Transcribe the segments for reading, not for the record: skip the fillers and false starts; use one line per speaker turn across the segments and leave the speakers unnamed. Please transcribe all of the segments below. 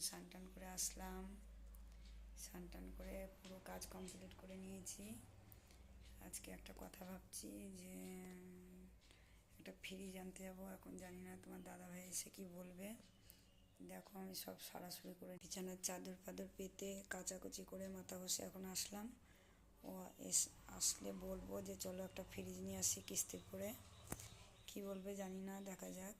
স্নান টান করে আসলাম, স্নান টান করে পুরো কাজ কমপ্লিট করে নিয়েছি। আজকে একটা কথা ভাবছি যে একটা ফ্রিজ আনতে যাবো। এখন জানি না তোমার দাদাভাই এসে কি বলবে। দেখো আমি সব সরাসরি করে বিছানার চাদর ফাদর পেতে কাচাকুচি করে মাথা ঘষে এখন আসলাম। ও আসলে বলবো যে চলো একটা ফ্রিজ নিয়ে আসি কিস্তির করে। কি বলবে জানি না, দেখা যাক।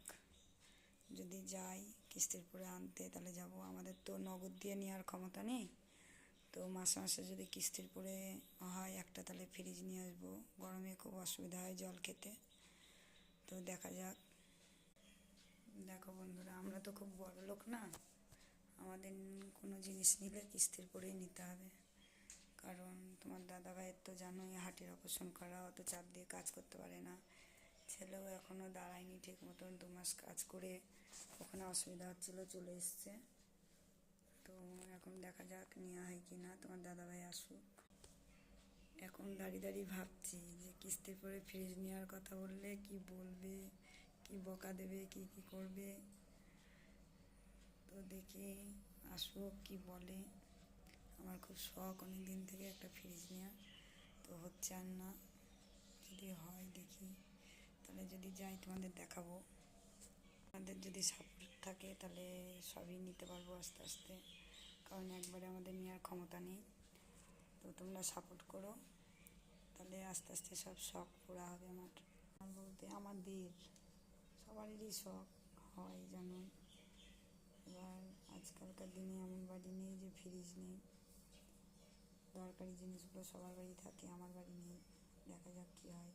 যদি যাই কিস্তির করে আনতে তাহলে যাব। আমাদের তো নগদ দিয়ে নেওয়ার ক্ষমতা নেই, তো মাসে মাসে যদি কিস্তির করে হয় একটা, তাহলে ফ্রিজ নিয়ে আসবো। গরমে খুব অসুবিধা হয় জল খেতে, তো দেখা যাক। দেখো বন্ধুরা, আমরা তো খুব বড় লোক না, আমাদের কোনো জিনিস নিলে কিস্তির করেই নিতে হবে। কারণ তোমার দাদাভাইয়ের তো জানোই হার্টের অপারেশন করা, অত চাপ দিয়ে কাজ করতে পারে না। ছেলেও এখনও দাঁড়ায়নি ঠিক মতন, 2 মাস কাজ করে ওখানে অসুবিধা হচ্ছিলো, চলে এসছে। তো এখন দেখা যাক নেওয়া হয় কি না, তোমার দাদাভাই আসুক। এখন দাঁড়িয়ে দাঁড়িয়ে ভাবছি যে কিস্তির করে ফ্রিজ নেওয়ার কথা বললে কি বলবে, কি বকা দেবে, কি কি করবে। তো দেখি আসুক কি বলে। আমার খুব শখ অনেক দিন থেকে একটা ফ্রিজ নেওয়ার, তো হচ্ছে আর না। যদি হয় দেখি, তাহলে যদি যাই তোমাদের দেখাবো। আমাদের যদি সাপোর্ট থাকে তাহলে সবই নিতে পারবো আস্তে আস্তে, কারণ একবারে আমাদের নেওয়ার ক্ষমতা নেই। তো তোমরা সাপোর্ট করো, তাহলে আস্তে আস্তে সব শখ পুরা হবে আমার। বলতে আমাদের সবারই শখ হয় জানোই। এবার আজকালকার দিনে এমন বাড়ি নেই যে ফ্রিজ নেই। দরকারি জিনিসগুলো সবার বাড়ি থাকে, আমার বাড়ি নেই। দেখা যাক কী হয়।